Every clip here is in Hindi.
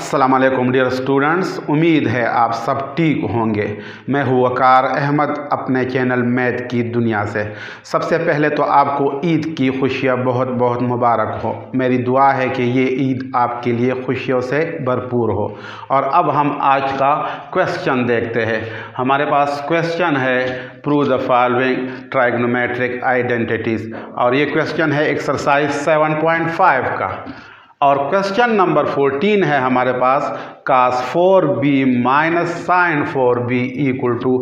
अस्सलाम वालेकुम डियर स्टूडेंट्स, उम्मीद है आप सब ठीक होंगे। मैं हूँ वकार अहमद अपने चैनल मैथ की दुनिया से। सबसे पहले तो आपको ईद की खुशियाँ बहुत बहुत मुबारक हो। मेरी दुआ है कि ये ईद आपके लिए खुशियों से भरपूर हो। और अब हम आज का क्वेश्चन देखते हैं। हमारे पास क्वेश्चन है prove the following trigonometric identities, और ये क्वेश्चन है एक्सरसाइज 7.5 का। और क्वेश्चन नंबर 14 है हमारे पास cos 4b minus sine 4b equal to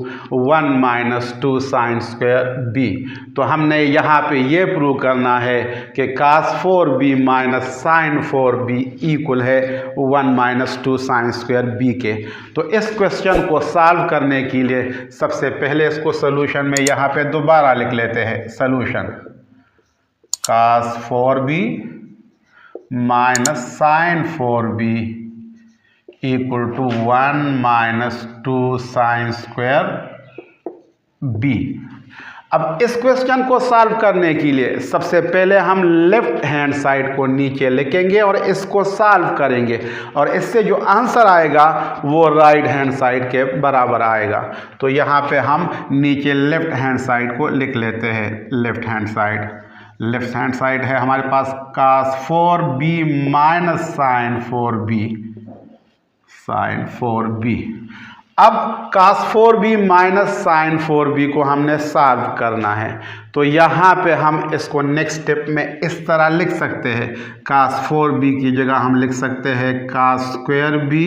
1 minus 2 sine square b। तो हमने यहाँ पे ये प्रूव करना है कि cos 4b minus sine 4b equal है 1 माइनस 2 साइन स्क्वायर b के। तो इस क्वेश्चन को सॉल्व करने के लिए सबसे पहले इसको सोल्यूशन में यहाँ पे दोबारा लिख लेते हैं। Solution cos 4b minus sine 4b equal to 1 minus 2 sine square b। अब इस क्वेश्चन को सॉल्व करने के लिए सबसे पहले हम लेफ्ट हैंड साइड को नीचे लिखेंगे और इसको सॉल्व करेंगे, और इससे जो आंसर आएगा वो राइट हैंड साइड के बराबर आएगा। तो यहाँ पे हम नीचे लेफ्ट हैंड साइड को लिख लेते हैं। लेफ्ट हैंड साइड है हमारे पास cos 4b minus sine 4b। अब cos 4b minus sine 4b को हमने सॉल्व करना है। तो यहाँ पे हम इसको नेक्स्ट स्टेप में इस तरह लिख सकते हैं। cos 4b की जगह हम लिख सकते हैं cos square b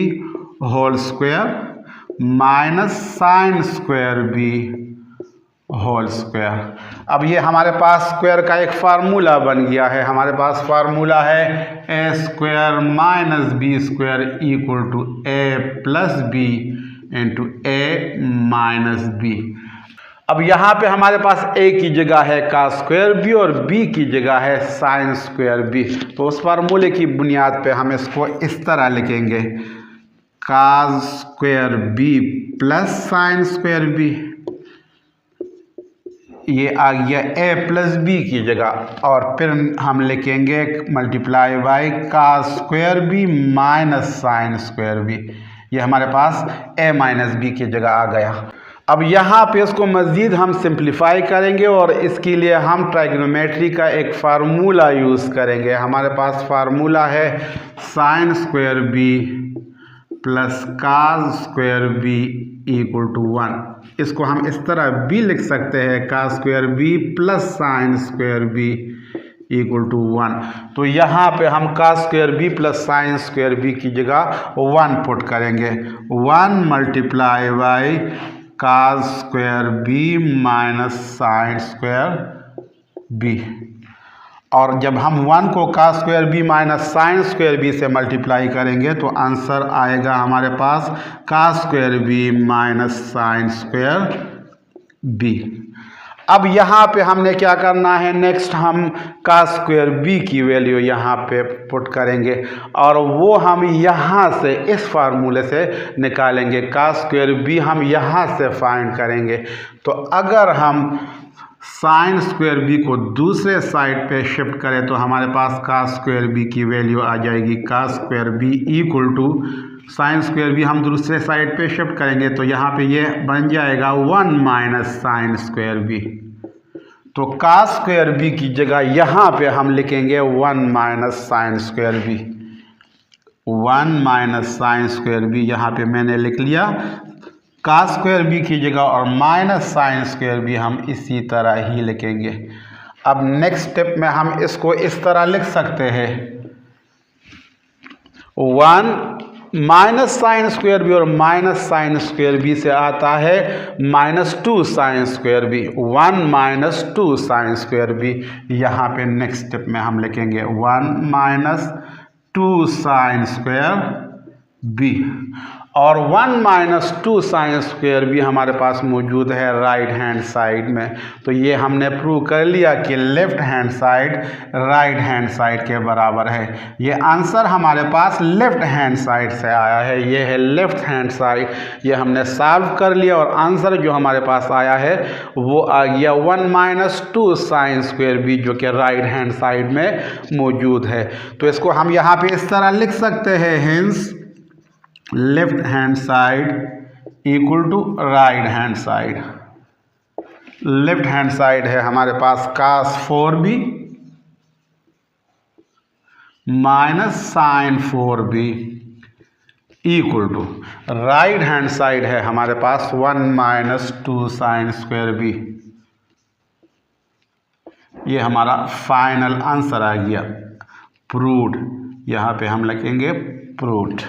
whole square minus sine square b whole square. अब ये हमारे पास स्क्वायर का एक फार्मूला बन गया है। हमारे पास फार्मूला है A square minus B square equal to A plus B into A minus B. अब यहाँ पे हमारे पास ए की जगह है cos स्क्वायर बी और बी की जगह है साइन स्क्वायर बी। तो उस फार्मूले की बुनियाद पे हम इसको इस तरह लिखेंगे cos square B plus sine square B. ये आ गया ए प्लस बी की जगह, और फिर हम लिखेंगे multiply by cos square B minus sine square B. ये हमारे पास ए माइनस बी की जगह आ गया। अब यहाँ पे इसको मज़ीद हम सिंप्लीफाई करेंगे और इसके लिए हम ट्राइग्नोमेट्री का एक फार्मूला यूज़ करेंगे। हमारे पास फार्मूला है sine square B plus cos square B equal to 1। इसको हम इस तरह भी लिख सकते हैं cos square B plus sine square B equal to 1। तो यहाँ पे हम cos square B plus sine square B की जगह 1 पुट करेंगे। 1 multiply by cos square B minus sine square B. और जब हम 1 को cos square B minus sine square B से मल्टीप्लाई करेंगे तो आंसर आएगा हमारे पास cos square B minus sine square B. अब यहाँ पे हमने क्या करना है, नेक्स्ट हम cos स्क्वायर बी की वैल्यू यहाँ पे पुट करेंगे और वो हम यहाँ से इस फार्मूले से निकालेंगे। cos स्क्वायर बी हम यहाँ से फाइंड करेंगे। तो अगर हम साइन स्क्वायर बी को दूसरे साइड पे शिफ्ट करें तो हमारे पास cos स्क्वायर बी की वैल्यू आ जाएगी cos square B equal to sine square B हम दूसरे साइड पे शिफ्ट करेंगे तो यहाँ पे ये बन जाएगा 1 माइनस साइन स्क्वायर बी। तो cos स्क्वायर बी की जगह यहाँ पे हम लिखेंगे 1 minus sine square B. 1 minus sine square B यहाँ पे मैंने लिख लिया cos स्क्वायर बी की जगह, और माइनस साइन स्क्वायर बी हम इसी तरह ही लिखेंगे। अब नेक्स्ट स्टेप में हम इसको इस तरह लिख सकते हैं 1 माइनस साइन स्क्वायर बी और माइनस साइन स्क्वायर बी से आता है minus 2 sine square B. 1 minus 2 sine square B यहाँ पे नेक्स्ट स्टेप में हम लिखेंगे 1 माइनस 2 साइन स्क्वायर बी। और 1 माइनस 2 साइन स्क्वायर भी हमारे पास मौजूद है राइट हैंड साइड में। तो ये हमने प्रूव कर लिया कि left hand side right hand side के बराबर है। ये आंसर हमारे पास लेफ्ट हैंड साइड से आया है। ये है लेफ्ट हैंड साइड। ये हमने सॉल्व कर लिया और आंसर जो हमारे पास आया है वो आ गया 1 माइनस 2 साइन स्क्वायर बी, जो कि राइट हैंड साइड में मौजूद है। तो इसको हम यहाँ पे इस तरह लिख सकते हैं, hence left hand side equal to right hand side. Left hand side है हमारे पास cos 4b minus sine 4b equal to right hand side है हमारे पास 1 माइनस 2 साइन स्क्वायर बी। ये हमारा फाइनल आंसर आ गया प्रूव्ड। यहाँ पे हम लिखेंगे प्रूव्ड।